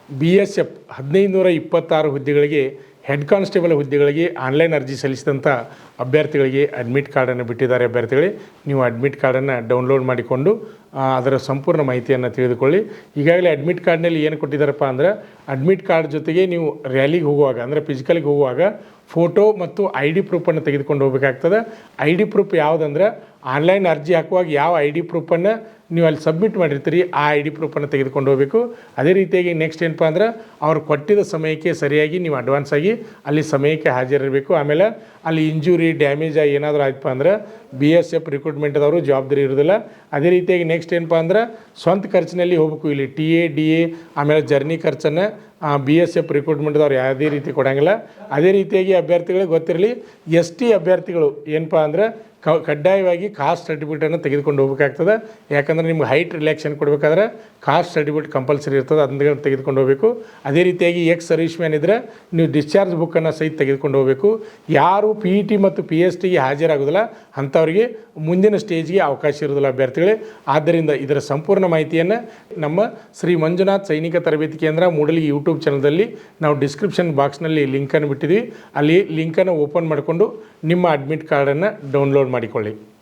BSF 1526 ಹುದ್ದೆಗಳಿಗೆ head constable ಹುದ್ದೆಗಳಿಗೆ online ಅರ್ಜಿ ಸಲ್ಲಿಸಿದಂಥ ಅಭ್ಯರ್ಥಿಗಳಿಗೆ ಅಡ್ಮಿಟ್ ಕಾರ್ಡನ್ನು ಬಿಟ್ಟಿದ್ದಾರೆ. ಅಭ್ಯರ್ಥಿಗಳೇ, ನೀವು ಅಡ್ಮಿಟ್ ಕಾರ್ಡನ್ನು ಡೌನ್ಲೋಡ್ ಮಾಡಿಕೊಂಡು ಅದರ ಸಂಪೂರ್ಣ ಮಾಹಿತಿಯನ್ನು ತಿಳಿದುಕೊಳ್ಳಿ. ಈಗಾಗಲೇ ಅಡ್ಮಿಟ್ ಕಾರ್ಡ್ನಲ್ಲಿ ಏನು ಕೊಟ್ಟಿದ್ದಾರಪ್ಪ ಅಂದರೆ, ಅಡ್ಮಿಟ್ ಕಾರ್ಡ್ ಜೊತೆಗೆ ನೀವು ರ್ಯಾಲಿಗೆ ಹೋಗುವಾಗ ಅಂದರೆ ಫಿಸಿಕಲ್ಗೆ ಹೋಗುವಾಗ ಫೋಟೋ ಮತ್ತು ID ಪ್ರೂಫನ್ನು ತೆಗೆದುಕೊಂಡು ಹೋಗಬೇಕಾಗ್ತದೆ. ID ಪ್ರೂಫ್ ಯಾವುದಂದ್ರೆ, ಆನ್ಲೈನ್ ಅರ್ಜಿ ಹಾಕುವಾಗ ಯಾವ ID ಪ್ರೂಫನ್ನು ನೀವು ಅಲ್ಲಿ ಸಬ್ಮಿಟ್ ಮಾಡಿರ್ತೀರಿ ಆ ID ಪ್ರೂಫನ್ನು ತೆಗೆದುಕೊಂಡು ಹೋಗಬೇಕು. ಅದೇ ರೀತಿಯಾಗಿ ನೆಕ್ಸ್ಟ್ ಏನಪ್ಪ ಅಂದ್ರೆ, ಅವ್ರು ಕೊಟ್ಟಿದ್ದ ಸಮಯಕ್ಕೆ ಸರಿಯಾಗಿ ನೀವು ಅಡ್ವಾನ್ಸ್ ಆಗಿ ಅಲ್ಲಿ ಸಮಯಕ್ಕೆ ಹಾಜರಿರಬೇಕು. ಆಮೇಲೆ ಅಲ್ಲಿ ಇಂಜುರಿ ಡ್ಯಾಮೇಜ್ ಆಗಿ ಏನಾದರೂ ಆಯ್ತಪ್ಪ ಅಂದ್ರೆ BSF ರಿಕ್ರೂಟ್ಮೆಂಟ್ದವರು ಜವಾಬ್ದಾರಿ ಇರೋದಿಲ್ಲ. ಅದೇ ರೀತಿಯಾಗಿ ನೆಕ್ಸ್ಟ್ ಏನಪ್ಪ ಅಂದ್ರೆ, ಸ್ವಂತ ಖರ್ಚಿನಲ್ಲಿ ಹೋಗಬೇಕು. ಇಲ್ಲಿ TA DA ಆಮೇಲೆ ಜರ್ನಿ ಖರ್ಚನ್ನು BSF ರಿಕ್ರೂಟ್ಮೆಂಟ್ದವ್ರು ಯಾವುದೇ ರೀತಿ ಕೊಡೋಂಗಿಲ್ಲ. ಅದೇ ರೀತಿಯಾಗಿ ಅಭ್ಯರ್ಥಿಗಳಿಗೆ ಗೊತ್ತಿರಲಿ, ST ಅಭ್ಯರ್ಥಿಗಳು ಏನಪ್ಪ ಅಂದ್ರೆ ಕಡ್ಡಾಯವಾಗಿ ಕಾಸ್ಟ್ ಸರ್ಟಿಫಿಕೇಟನ್ನು ತೆಗೆದುಕೊಂಡು ಹೋಗಬೇಕಾಗ್ತದೆ. ಯಾಕಂದರೆ ನಿಮ್ಗೆ ಹೈಟ್ ರಿಲ್ಯಾಕ್ಷನ್ ಕೊಡಬೇಕಾದ್ರೆ ಕಾಸ್ಟ್ ಸರ್ಟಿಫಿಕೇಟ್ ಕಂಪಲ್ಸರಿ ಇರ್ತದೆ, ಅದನ್ನ ತೆಗೆದುಕೊಂಡು ಹೋಗಬೇಕು. ಅದೇ ರೀತಿಯಾಗಿ ಎಕ್ಸ್ ಸರ್ವಿಸ್ ಮ್ಯಾನ್ ಇದ್ದರೆ ನೀವು ಡಿಸ್ಚಾರ್ಜ್ ಬುಕ್ಕನ್ನು ಸಹಿತ ತೆಗೆದುಕೊಂಡು ಹೋಗಬೇಕು. ಯಾರು PET ಮತ್ತು PSTಗೆ ಹಾಜರಾಗೋದಿಲ್ಲ ಅಂಥವ್ರಿಗೆ ಮುಂದಿನ ಸ್ಟೇಜ್ಗೆ ಅವಕಾಶ ಇರೋದಿಲ್ಲ ಅಭ್ಯರ್ಥಿಗಳೇ. ಆದ್ದರಿಂದ ಇದರ ಸಂಪೂರ್ಣ ಮಾಹಿತಿಯನ್ನು ನಮ್ಮ ಶ್ರೀ ಮಂಜುನಾಥ್ ಸೈನಿಕ ತರಬೇತಿ ಕೇಂದ್ರ ಮೂಡಲಿ ಯೂಟ್ಯೂಬ್ ಚಾನಲ್ದಲ್ಲಿ ನಾವು ಡಿಸ್ಕ್ರಿಪ್ಷನ್ ಬಾಕ್ಸ್ನಲ್ಲಿ ಲಿಂಕನ್ನು ಬಿಟ್ಟಿದ್ವಿ. ಅಲ್ಲಿ ಲಿಂಕನ್ನು ಓಪನ್ ಮಾಡಿಕೊಂಡು ನಿಮ್ಮ ಅಡ್ಮಿಟ್ ಕಾರ್ಡನ್ನು ಡೌನ್ಲೋಡ್ ಮಾಡಿಕೊಳ್ಳಿ.